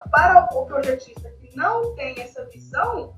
Para o projetista que não tem essa visão,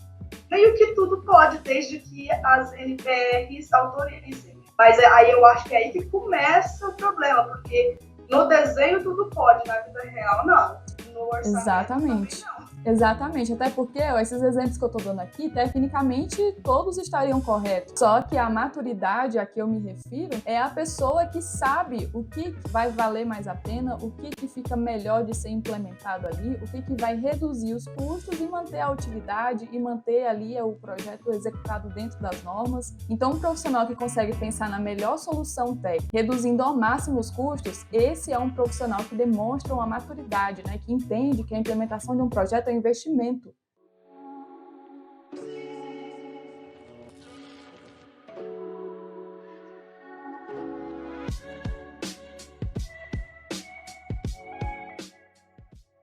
meio que tudo pode, desde que as NPRs autorizem. Mas aí eu acho que é aí que começa o problema, porque no desenho tudo pode, na vida real não. No orçamento também Exatamente. não. Exatamente, até porque esses exemplos que eu estou dando aqui, tecnicamente todos estariam corretos. Só que a maturidade a que eu me refiro é a pessoa que sabe o que vai valer mais a pena, o que fica melhor de ser implementado ali, o que vai reduzir os custos e manter a utilidade e manter ali o projeto executado dentro das normas. Então, um profissional que consegue pensar na melhor solução técnica, reduzindo ao máximo os custos, esse é um profissional que demonstra uma maturidade, né, que entende que a implementação de um projeto é um investimento.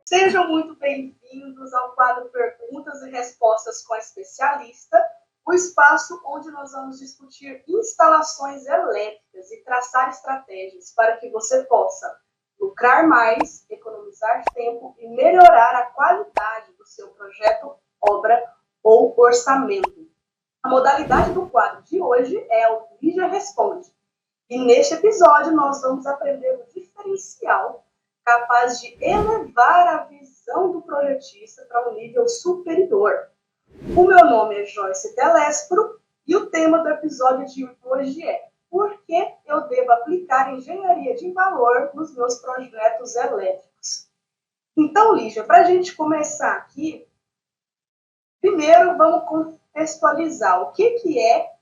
Sejam muito bem-vindos ao quadro Perguntas e Respostas com a Especialista, o espaço onde nós vamos discutir instalações elétricas e traçar estratégias para que você possa lucrar mais, economizar tempo e melhorar a qualidade do seu projeto, obra ou orçamento. A modalidade do quadro de hoje é o Lígia Responde. E neste episódio nós vamos aprender o diferencial capaz de elevar a visão do projetista para um nível superior. O meu nome é Joyce Telespro e o tema do episódio de hoje é: por que eu devo aplicar engenharia de valor nos meus projetos elétricos? Então, Lígia, para a gente começar aqui, primeiro vamos contextualizar o que é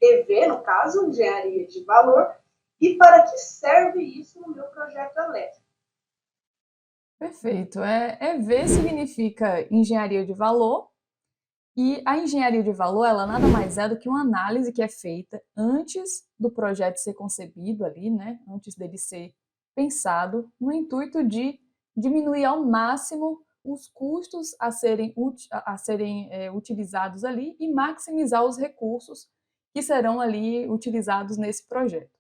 EV, no caso, engenharia de valor, e para que serve isso no meu projeto elétrico. Perfeito. EV significa engenharia de valor, e a engenharia de valor, ela nada mais é do que uma análise que é feita antes do projeto ser concebido ali, né? Antes dele ser pensado, no intuito de diminuir ao máximo os custos a serem utilizados ali e maximizar os recursos que serão ali utilizados nesse projeto.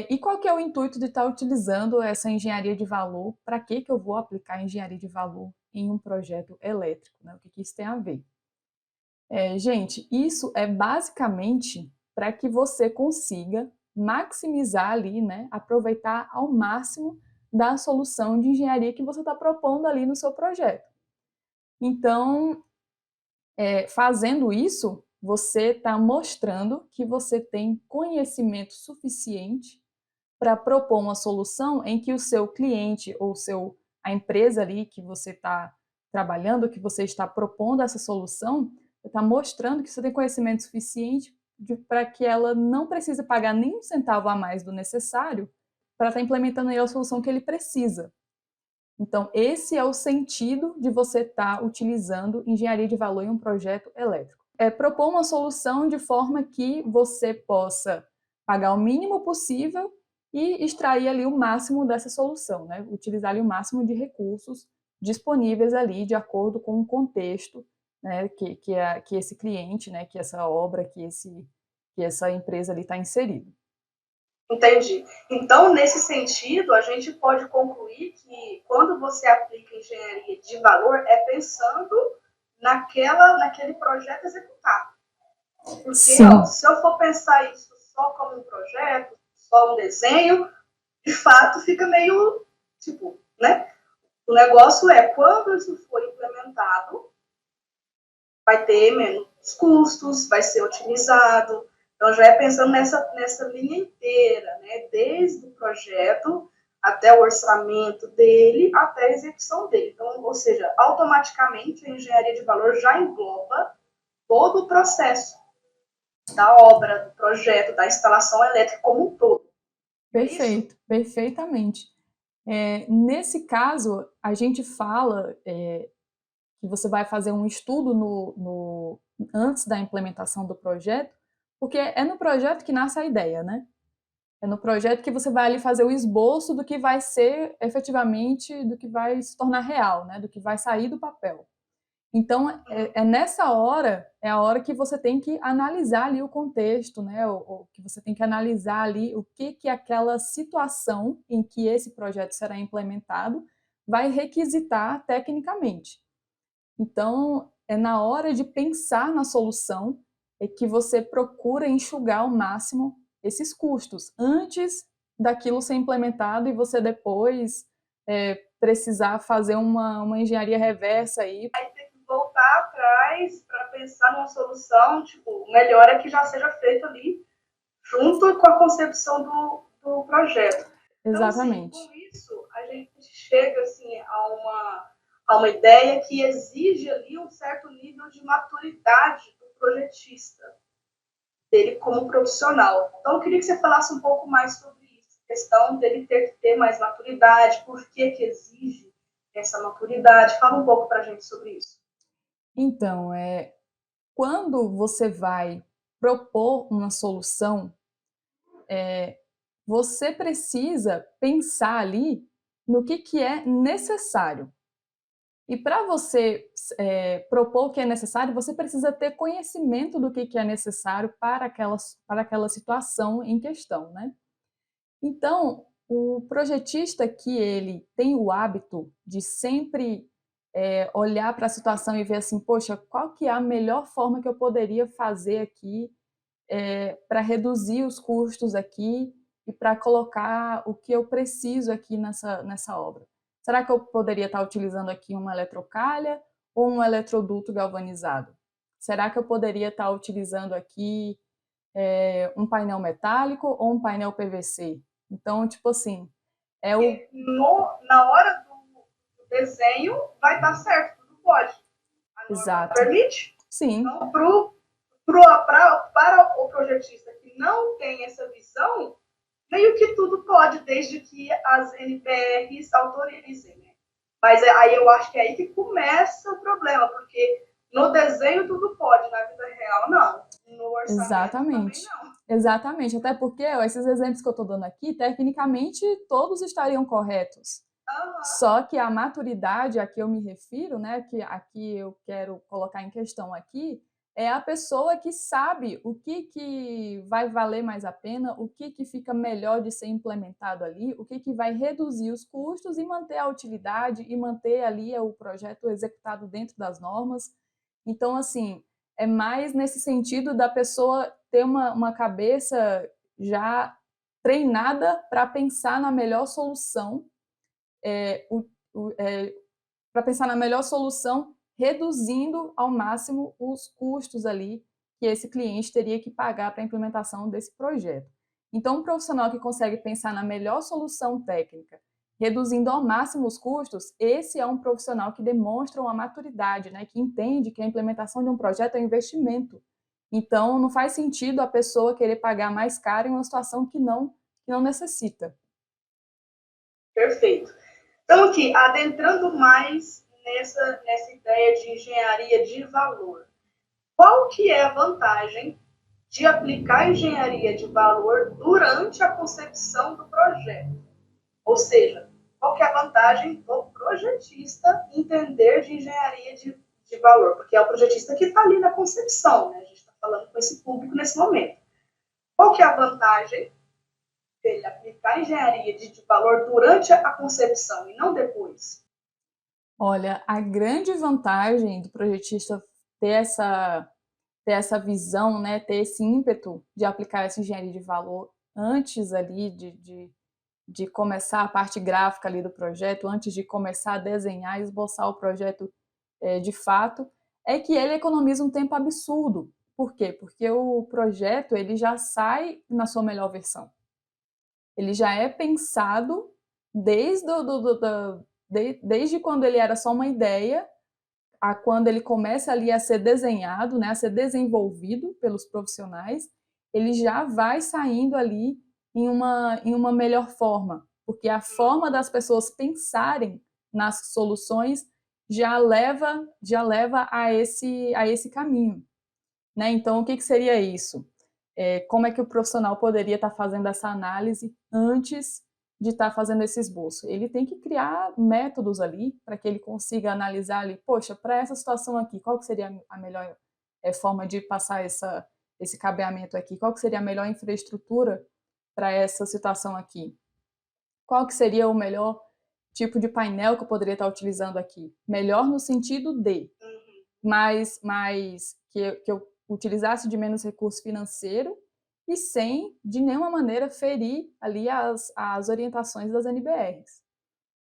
E qual que é o intuito de estar utilizando essa engenharia de valor? Para que eu vou aplicar engenharia de valor em um projeto elétrico? Né? O que isso tem a ver? Gente, isso é basicamente para que você consiga maximizar ali, né, aproveitar ao máximo da solução de engenharia que você está propondo ali no seu projeto. Então, fazendo isso, você está mostrando que você tem conhecimento suficiente para propor uma solução em que o seu cliente ou a empresa ali que você está trabalhando, que você está propondo essa solução, está mostrando que você tem conhecimento suficiente para que ela não precise pagar nem um centavo a mais do necessário para estar implementando aí a solução que ele precisa. Então, esse é o sentido de você estar utilizando engenharia de valor em um projeto elétrico. É propor uma solução de forma que você possa pagar o mínimo possível e extrair ali o máximo dessa solução, né? Utilizar ali o máximo de recursos disponíveis ali de acordo com o contexto, né, que esse cliente, né, que essa obra, que essa empresa ali está inserido. Entendi. Então, nesse sentido, a gente pode concluir que quando você aplica engenharia de valor, é pensando naquele projeto executado. Porque, ó, se eu for pensar isso só como um projeto, só um desenho, de fato fica meio, tipo, né? O negócio é, quando isso for implementado, vai ter menos custos, vai ser otimizado. Então, já é pensando nessa linha inteira, né? Desde o projeto até o orçamento dele, até a execução dele. Então, ou seja, automaticamente a engenharia de valor já engloba todo o processo da obra, do projeto, da instalação elétrica como um todo. Perfeito, perfeitamente. Nesse caso, a gente fala que você vai fazer um estudo antes da implementação do projeto, porque é no projeto que nasce a ideia, né? É no projeto que você vai ali fazer o esboço do que vai ser efetivamente, do que vai se tornar real, né? Do que vai sair do papel. Então, nessa hora, é a hora que você tem que analisar ali o contexto, né? Ou que você tem que analisar ali o que aquela situação em que esse projeto será implementado vai requisitar tecnicamente. Então, é na hora de pensar na solução é que você procura enxugar ao máximo esses custos, antes daquilo ser implementado e você depois precisar fazer uma engenharia reversa aí. Aí tem que voltar atrás para pensar numa solução, tipo, o melhor é que já seja feito ali, junto com a concepção do projeto. Então, assim, Exatamente. com isso, a gente chega assim, a uma ideia que exige ali um certo nível de maturidade do projetista, dele como profissional. Então, eu queria que você falasse um pouco mais sobre isso, a questão dele ter que ter mais maturidade, por que exige essa maturidade. Fala um pouco para a gente sobre isso. Então, quando você vai propor uma solução, você precisa pensar ali no que é necessário. E para você propor o que é necessário, você precisa ter conhecimento do que é necessário para aquela situação em questão, né? Então, o projetista que ele tem o hábito de sempre olhar para a situação e ver assim, poxa, qual que é a melhor forma que eu poderia fazer aqui para reduzir os custos aqui e para colocar o que eu preciso aqui nessa obra. Será que eu poderia estar utilizando aqui uma eletrocalha ou um eletroduto galvanizado? Será que eu poderia estar utilizando aqui um painel metálico ou um painel PVC? Então, tipo assim, é o... Na hora do desenho, vai estar certo, tudo pode. A norma Exato. permite. Sim. Então, para o projetista que não tem essa visão, meio que tudo pode, desde que as NBRs autorizem, né? Mas aí eu acho que é aí que começa o problema, porque no desenho tudo pode, na vida real não. No orçamento Exatamente. também não. Exatamente, até porque esses exemplos que eu estou dando aqui, tecnicamente, todos estariam corretos. Só que a maturidade a que eu me refiro, né, que aqui eu quero colocar em questão aqui, é a pessoa que sabe o que vai valer mais a pena, o que fica melhor de ser implementado ali, o que vai reduzir os custos e manter a utilidade e manter ali o projeto executado dentro das normas. Então, assim, é mais nesse sentido da pessoa ter uma cabeça já treinada para pensar na melhor solução, para pensar na melhor solução, reduzindo ao máximo os custos ali que esse cliente teria que pagar para a implementação desse projeto. Então, um profissional que consegue pensar na melhor solução técnica, reduzindo ao máximo os custos, esse é um profissional que demonstra uma maturidade, né, que entende que a implementação de um projeto é um investimento. Então, não faz sentido a pessoa querer pagar mais caro em uma situação que não necessita. Perfeito. Então, aqui, adentrando mais nessa ideia de engenharia de valor, qual que é a vantagem de aplicar engenharia de valor durante a concepção do projeto? Ou seja, qual que é a vantagem do projetista entender de engenharia de valor? Porque é o projetista que está ali na concepção, né? A gente está falando com esse público nesse momento. Qual que é a vantagem dele aplicar engenharia de valor durante a concepção e não depois? Olha, a grande vantagem do projetista ter essa visão, né, ter esse ímpeto de aplicar essa engenharia de valor antes ali de começar a parte gráfica ali do projeto, antes de começar a desenhar e esboçar o projeto de fato, é que ele economiza um tempo absurdo. Por quê? Porque o projeto ele já sai na sua melhor versão. Ele já é pensado desde, desde quando ele era só uma ideia, a quando ele começa ali a ser desenhado, né, a ser desenvolvido pelos profissionais, ele já vai saindo ali em uma melhor forma, porque a forma das pessoas pensarem nas soluções já leva a esse caminho, né? Então, o que seria isso? Como é que o profissional poderia estar fazendo essa análise antes de estar fazendo esse esboço? Ele tem que criar métodos ali para que ele consiga analisar ali, poxa, para essa situação aqui, qual que seria a melhor forma de passar esse cabeamento aqui? Qual que seria a melhor infraestrutura para essa situação aqui? Qual que seria o melhor tipo de painel que eu poderia estar utilizando aqui. Melhor no sentido de, mas que eu utilizasse de menos recurso financeiro e sem, de nenhuma maneira, ferir ali as orientações das NBRs.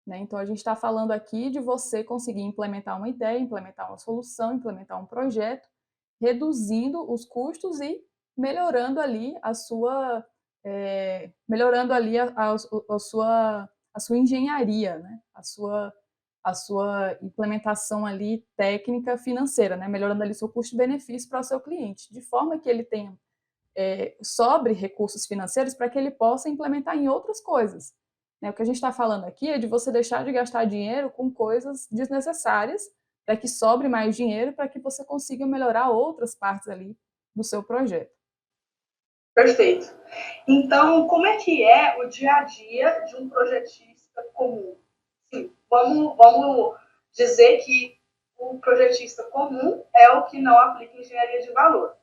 Né? Então, a gente está falando aqui de você conseguir implementar uma ideia, implementar uma solução, implementar um projeto, reduzindo os custos e melhorando ali a sua, melhorando ali a sua engenharia, né? A sua implementação ali técnica financeira, né? Melhorando ali seu custo-benefício para o seu cliente, de forma que ele tenha sobre recursos financeiros para que ele possa implementar em outras coisas. Né? O que a gente está falando aqui é de você deixar de gastar dinheiro com coisas desnecessárias para que sobre mais dinheiro para que você consiga melhorar outras partes ali do seu projeto. Perfeito. Então, como é que é o dia a dia de um projetista comum? Sim, vamos dizer que o projetista comum é o que não aplica engenharia de valor.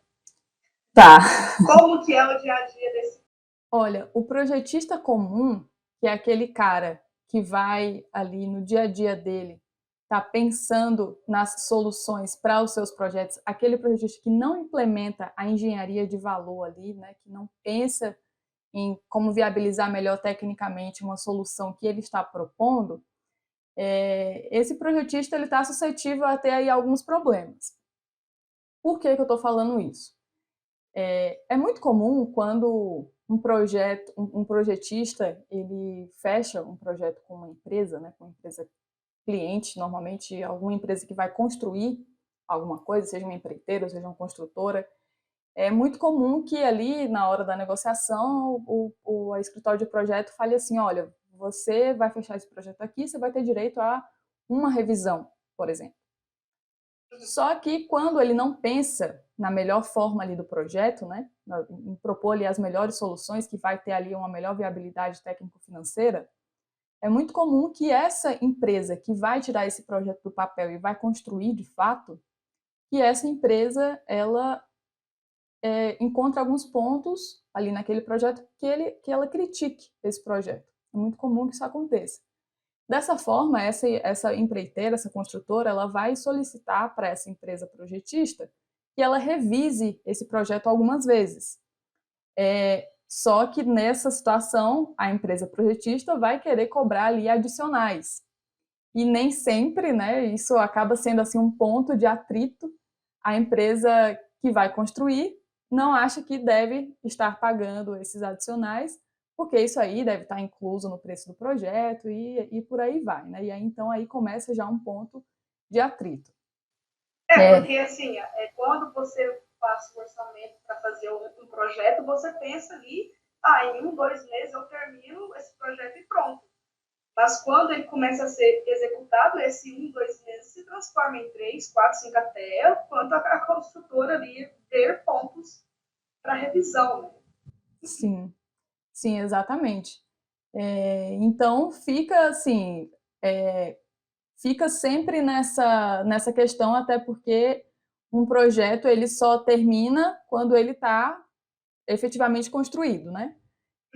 Tá. Como que é o dia a dia desse? Olha, o projetista comum, que é aquele cara que vai ali no dia a dia dele, tá pensando nas soluções para os seus projetos, aquele projetista que não implementa a engenharia de valor ali, né, que não pensa em como viabilizar melhor tecnicamente uma solução que ele está propondo, esse projetista ele está suscetível a ter aí alguns problemas. Por que eu estou falando isso? É muito comum quando um projetista, ele fecha um projeto com uma empresa, né, com uma empresa cliente, normalmente alguma empresa que vai construir alguma coisa, seja uma empreiteira, seja uma construtora. É muito comum que ali, na hora da negociação, o escritório de projeto fale assim, olha, você vai fechar esse projeto aqui, você vai ter direito a uma revisão, por exemplo. Só que quando ele não pensa na melhor forma ali do projeto, né, em propor ali as melhores soluções, que vai ter ali uma melhor viabilidade técnico-financeira, é muito comum que essa empresa que vai tirar esse projeto do papel e vai construir de fato, que essa empresa, ela encontra alguns pontos ali naquele projeto que ela critique esse projeto. É muito comum que isso aconteça. Dessa forma, essa empreiteira, essa construtora, ela vai solicitar para essa empresa projetista que ela revise esse projeto algumas vezes. Só que nessa situação, a empresa projetista vai querer cobrar ali adicionais. E nem sempre, né, isso acaba sendo assim um ponto de atrito. A empresa que vai construir não acha que deve estar pagando esses adicionais, porque isso aí deve estar incluso no preço do projeto e por aí vai, né? E aí, então, aí começa já um ponto de atrito. Porque assim, quando você faz o orçamento para fazer um projeto, você pensa ali, em 1, 2 meses eu termino esse projeto e pronto. Mas quando ele começa a ser executado, esse 1, 2 meses se transforma em 3, 4, 5 até quanto a construtora ali ter pontos para revisão. Né? Sim, exatamente. Então, fica assim, fica sempre nessa questão, até porque um projeto ele só termina quando ele está efetivamente construído, né?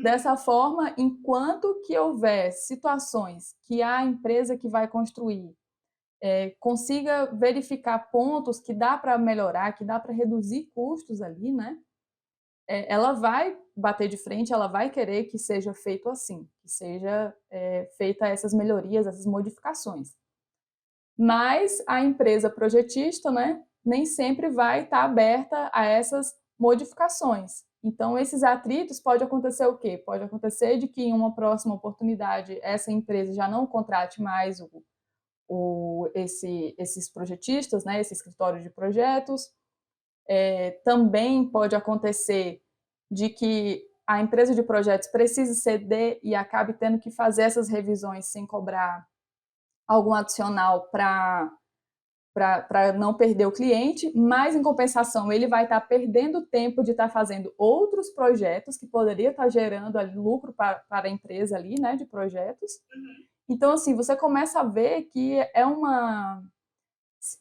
Dessa forma, enquanto que houver situações que a empresa que vai construir consiga verificar pontos que dá para melhorar, que dá para reduzir custos ali, né? Ela vai bater de frente, ela vai querer que seja feito assim, que seja feita essas melhorias, essas modificações. Mas a empresa projetista, né, nem sempre vai estar aberta a essas modificações. Então, esses atritos pode acontecer o quê? Pode acontecer de que em uma próxima oportunidade essa empresa já não contrate mais esses projetistas, né, esse escritório de projetos. Também pode acontecer de que a empresa de projetos precise ceder e acabe tendo que fazer essas revisões sem cobrar algum adicional para não perder o cliente, mas em compensação ele vai estar perdendo tempo de estar fazendo outros projetos que poderia estar gerando ali lucro para a empresa ali, né, de projetos. Então, assim, você começa a ver que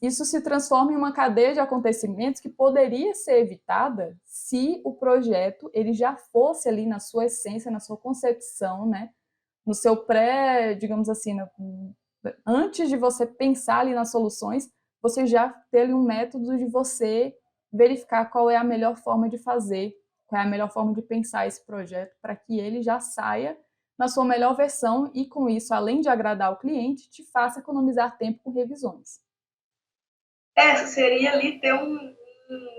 isso se transforma em uma cadeia de acontecimentos que poderia ser evitada se o projeto ele já fosse ali na sua essência, na sua concepção, né, no seu pré, digamos assim, antes de você pensar ali nas soluções, você já ter ali um método de você verificar qual é a melhor forma de fazer, qual é a melhor forma de pensar esse projeto, para que ele já saia na sua melhor versão e, com isso, além de agradar o cliente, te faça economizar tempo com revisões. Seria ali ter um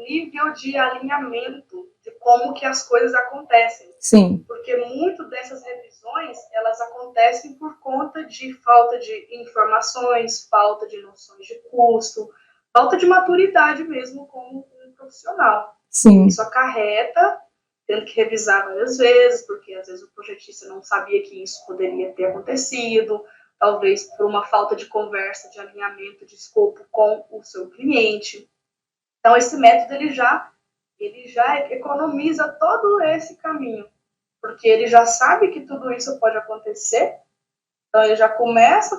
nível de alinhamento de como que as coisas acontecem. Sim. Porque muito dessas revisões, elas acontecem por conta de falta de informações, falta de noções de custo, falta de maturidade mesmo como um profissional. Sim. Isso acarreta tendo que revisar várias vezes, porque às vezes o projetista não sabia que isso poderia ter acontecido, talvez por uma falta de conversa, de alinhamento de escopo com o seu cliente. Então, esse método ele já economiza todo esse caminho, porque ele já sabe que tudo isso pode acontecer, então ele já começa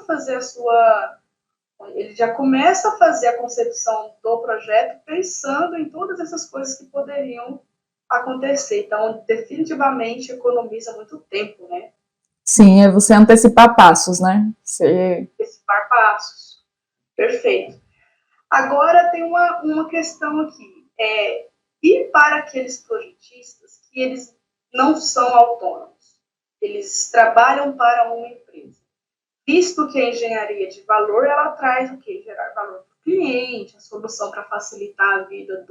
a fazer a concepção do projeto pensando em todas essas coisas que poderiam acontecer. Então, definitivamente economiza muito tempo, né? Sim, é você antecipar passos, né? Antecipar passos. Perfeito. Agora tem uma questão aqui. E para aqueles projetistas que eles não são autônomos, eles trabalham para uma empresa. Visto que a engenharia de valor, ela traz o quê? Gerar valor para o cliente, a solução para facilitar a vida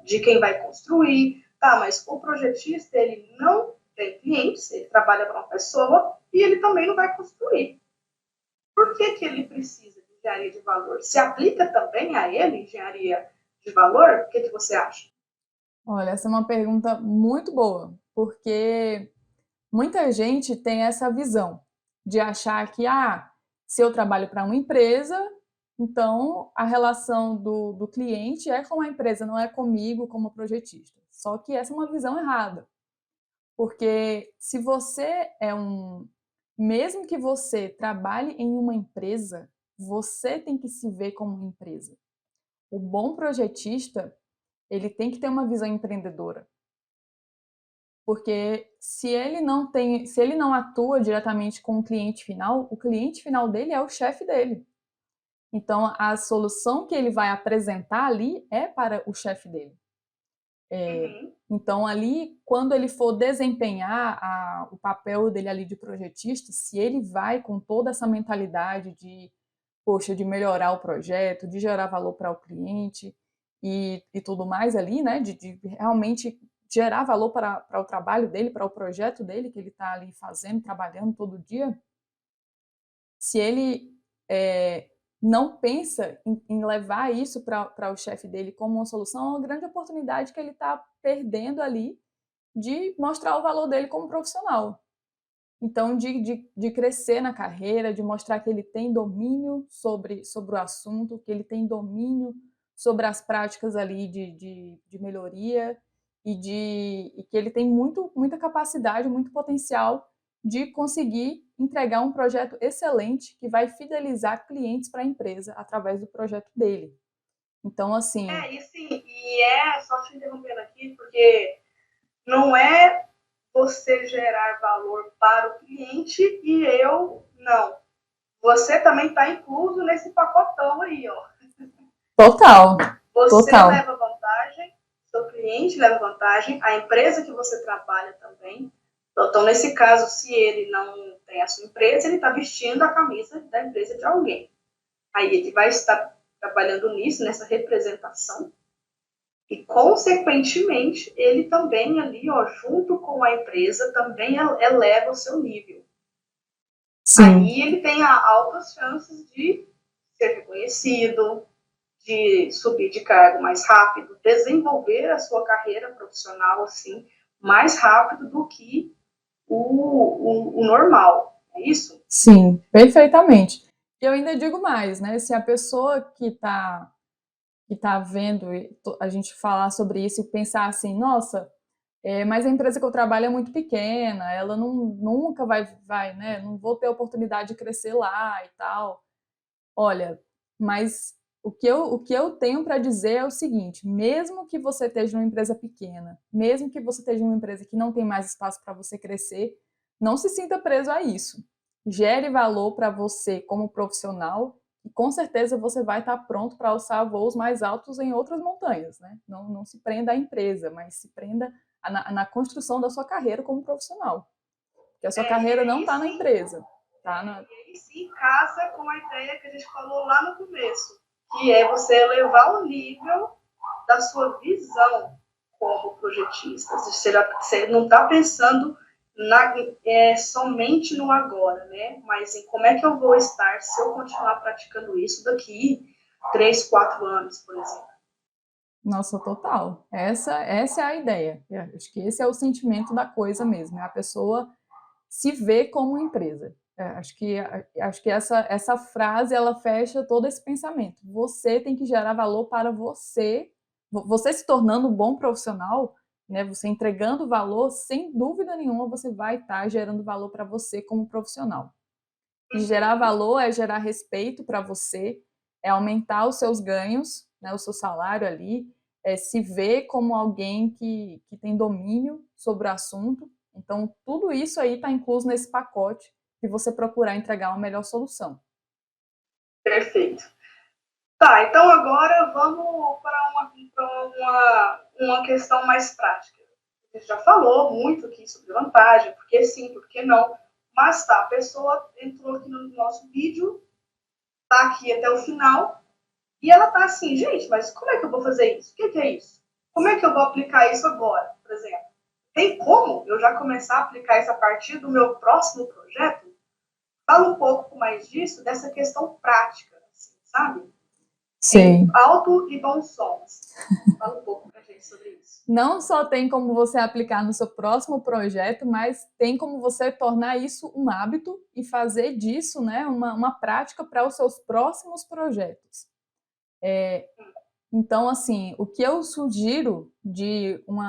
de quem vai construir. Tá, mas o projetista, ele não tem clientes, ele trabalha para uma pessoa e ele também não vai construir. Por que ele precisa de engenharia de valor? Se aplica também a ele engenharia de valor? O que você acha? Olha, essa é uma pergunta muito boa, porque muita gente tem essa visão de achar que, se eu trabalho para uma empresa, então a relação do cliente é com a empresa, não é comigo como projetista. Só que essa é uma visão errada, porque se você mesmo que você trabalhe em uma empresa, você tem que se ver como uma empresa. O bom projetista, ele tem que ter uma visão empreendedora. Porque se ele não atua diretamente com o cliente final dele é o chefe dele. Então, a solução que ele vai apresentar ali é para o chefe dele. Então, ali, quando ele for desempenhar o papel dele ali de projetista, se ele vai com toda essa mentalidade de melhorar o projeto, de gerar valor para o cliente e tudo mais ali, né, de realmente gerar valor para o trabalho dele, para o projeto dele, que ele está ali fazendo, trabalhando todo dia, se ele não pensa em levar isso para o chefe dele como uma solução, é uma grande oportunidade que ele está perdendo ali de mostrar o valor dele como profissional. Então, de crescer na carreira, de mostrar que ele tem domínio sobre o assunto, que ele tem domínio sobre as práticas ali de melhoria e que ele tem muita capacidade, muito potencial de conseguir entregar um projeto excelente que vai fidelizar clientes para a empresa através do projeto dele. Então, assim... Só te interrompendo aqui, porque não é você gerar valor para o cliente e eu não. Você também está incluso nesse pacotão aí, ó. Total. Você leva vantagem, seu cliente leva vantagem, a empresa que você trabalha também. Então, nesse caso, se ele não tem a sua empresa, ele está vestindo a camisa da empresa de alguém. Aí ele vai estar trabalhando nisso, nessa representação. E, consequentemente, ele também ali, ó, junto com a empresa, também eleva o seu nível. Sim. Aí ele tem altas chances de ser reconhecido, de subir de cargo mais rápido, desenvolver a sua carreira profissional assim mais rápido do que o normal. É isso? Sim, perfeitamente. E eu ainda digo mais, né? Se a pessoa que está vendo a gente falar sobre isso e pensar assim, nossa, mas a empresa que eu trabalho é muito pequena, ela nunca vai, né? Não vou ter oportunidade de crescer lá e tal. Olha, mas o que eu tenho para dizer é o seguinte: mesmo que você esteja numa empresa pequena, mesmo que você esteja numa empresa que não tem mais espaço para você crescer, não se sinta preso a isso. gere valor para você como profissional, e com certeza você vai estar pronto para alçar voos mais altos em outras montanhas, né? Não se prenda à empresa, mas se prenda na construção da sua carreira como profissional. Porque a sua carreira não está na empresa. Tá na... E aí sim casa com a ideia que a gente falou lá no começo, que é você elevar o nível da sua visão como projetista. Você não está pensando somente no agora, né? Mas em como é que eu vou estar se eu continuar praticando isso daqui 3, 4 anos, por exemplo. Nossa, total. Essa é a ideia. Eu acho que esse é o sentimento da coisa mesmo. É a pessoa se ver como empresa. Acho que essa frase ela fecha todo esse pensamento. Você tem que gerar valor para você. Você se tornando um bom profissional, né? Você entregando valor, sem dúvida nenhuma, você vai estar gerando valor para você como profissional. E gerar valor é gerar respeito para você, é aumentar os seus ganhos, né, o seu salário ali, é se ver como alguém que tem domínio sobre o assunto. Então, tudo isso aí está incluso nesse pacote de você procurar entregar uma melhor solução. Perfeito. Tá, então agora vamos para uma questão mais prática. A gente já falou muito aqui sobre vantagem, por que sim, por que não. Mas tá, a pessoa entrou aqui no nosso vídeo, tá aqui até o final, e ela tá assim, gente, mas como é que eu vou fazer isso? O que é isso? Como é que eu vou aplicar isso agora, por exemplo? Tem como eu já começar a aplicar isso a partir do meu próximo projeto? Fala um pouco mais disso, dessa questão prática, assim, sabe? Sim. Alto e bons sons. Fala um pouco pra gente sobre isso. Não só tem como você aplicar no seu próximo projeto, mas tem como você tornar isso um hábito e fazer disso, né, uma prática para os seus próximos projetos. Então, assim, o que eu sugiro de como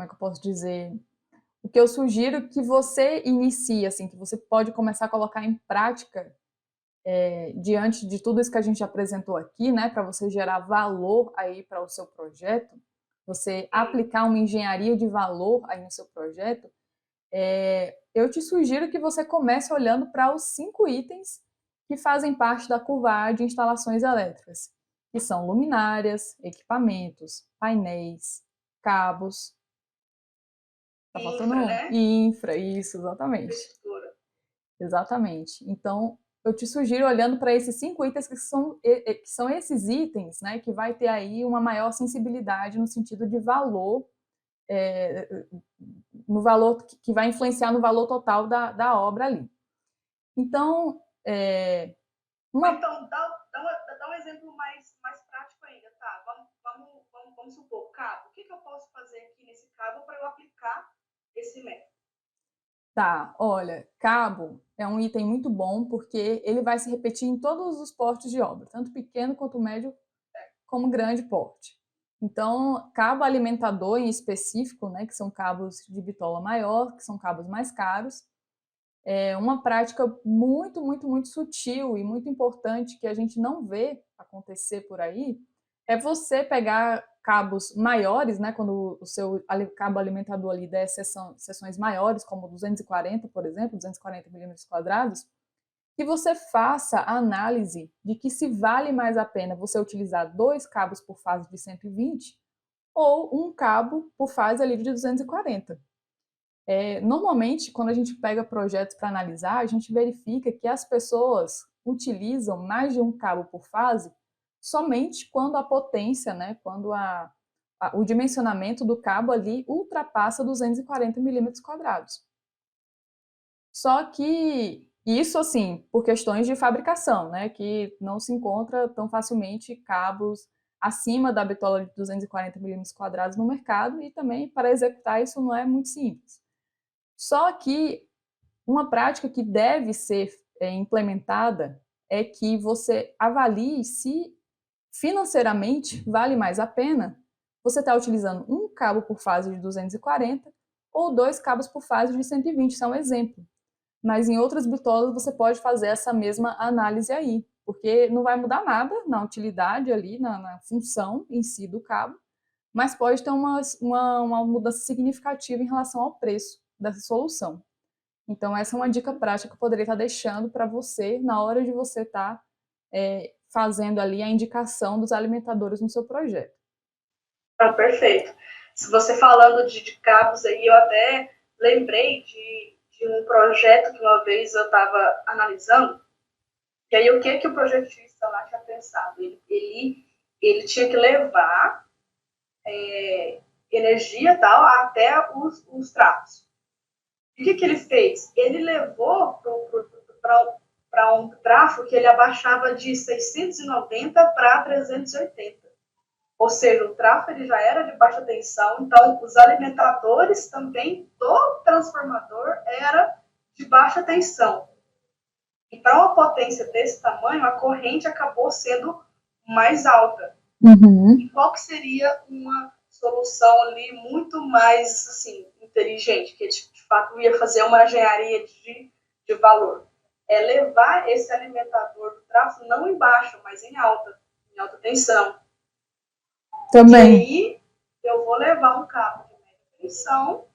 é que eu posso dizer? O que eu sugiro que você inicie, assim, que você pode começar a colocar em prática diante de tudo isso que a gente apresentou aqui, né, para você gerar valor aí para o seu projeto, você aplicar uma engenharia de valor aí no seu projeto, eu te sugiro que você comece olhando para os 5 itens que fazem parte da curva A de instalações elétricas, que são luminárias, equipamentos, painéis, cabos. Tá faltando um? Né? Infra, isso, exatamente. Exatamente. Então, eu te sugiro olhando para esses 5 itens que são esses itens, né, que vai ter aí uma maior sensibilidade no sentido de valor, no valor que vai influenciar no valor total da obra ali. Então, Então, dá um exemplo mais prático ainda, tá? Vamos supor, cabo. O que eu posso fazer aqui nesse cabo para eu aplicar esse método? Tá, olha, cabo é um item muito bom porque ele vai se repetir em todos os portes de obra, tanto pequeno quanto médio, como grande porte. Então, cabo alimentador em específico, né, que são cabos de bitola maior, que são cabos mais caros, é uma prática muito, muito, muito sutil e muito importante que a gente não vê acontecer por aí, é você pegar cabos maiores, né, quando o seu cabo alimentador ali der seções maiores, como 240, por exemplo, 240 milímetros quadrados, que você faça a análise de que se vale mais a pena você utilizar 2 cabos por fase de 120 ou um cabo por fase ali de 240. Normalmente, quando a gente pega projetos para analisar, a gente verifica que as pessoas utilizam mais de um cabo por fase somente quando a potência, né, quando o dimensionamento do cabo ali ultrapassa 240 milímetros quadrados. Só que isso, assim, por questões de fabricação, né, que não se encontra tão facilmente cabos acima da bitola de 240 milímetros quadrados no mercado, e também para executar isso não é muito simples. Só que uma prática que deve ser implementada é que você avalie se financeiramente vale mais a pena você estar utilizando um cabo por fase de 240 ou 2 cabos por fase de 120, isso é um exemplo. Mas em outras bitolas você pode fazer essa mesma análise aí, porque não vai mudar nada na utilidade ali, na função em si do cabo, mas pode ter uma mudança significativa em relação ao preço dessa solução. Então, essa é uma dica prática que eu poderia estar deixando para você na hora de você estar fazendo ali a indicação dos alimentadores no seu projeto. Ah, perfeito. Se você falando de cabos aí, eu até lembrei de um projeto que uma vez eu estava analisando, e aí o que o projetista lá tinha pensado? Ele tinha que levar energia tal até os trapos. E o que ele fez? Ele levou para um tráfego que ele abaixava de 690 para 380. Ou seja, o tráfego ele já era de baixa tensão, então os alimentadores também do transformador era de baixa tensão. E para uma potência desse tamanho, a corrente acabou sendo mais alta. Uhum. E qual que seria uma solução ali muito mais assim, inteligente, que de fato ia fazer uma engenharia de valor? É levar esse alimentador do tráfego não embaixo, mas em alta tensão. Também. E aí eu vou levar um cabo de média tensão.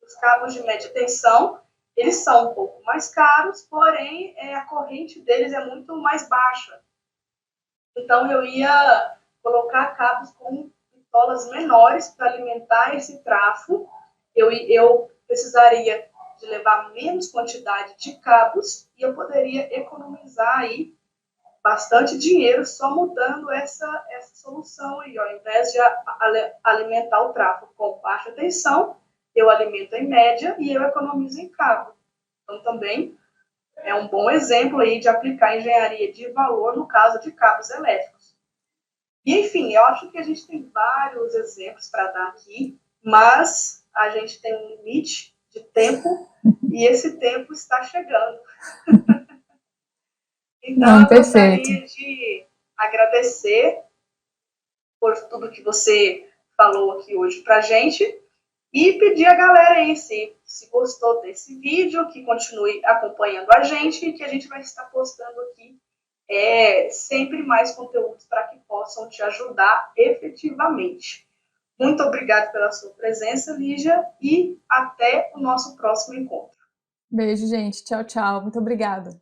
Os cabos de média tensão, eles são um pouco mais caros, porém a corrente deles é muito mais baixa. Então eu ia colocar cabos com bitolas menores para alimentar esse trafo. Eu precisaria de levar menos quantidade de cabos e eu poderia economizar aí bastante dinheiro só mudando essa solução aí, ó. Ao invés de alimentar o tráfego com baixa tensão, eu alimento em média e eu economizo em cabo. Então, também é um bom exemplo aí de aplicar engenharia de valor no caso de cabos elétricos. E, enfim, eu acho que a gente tem vários exemplos para dar aqui, mas a gente tem um limite de tempo e esse tempo está chegando. Então, eu gostaria de agradecer por tudo que você falou aqui hoje para a gente e pedir a galera aí, se gostou desse vídeo, que continue acompanhando a gente e que a gente vai estar postando aqui sempre mais conteúdos para que possam te ajudar efetivamente. Muito obrigada pela sua presença, Lígia, e até o nosso próximo encontro. Beijo, gente. Tchau, tchau. Muito obrigada.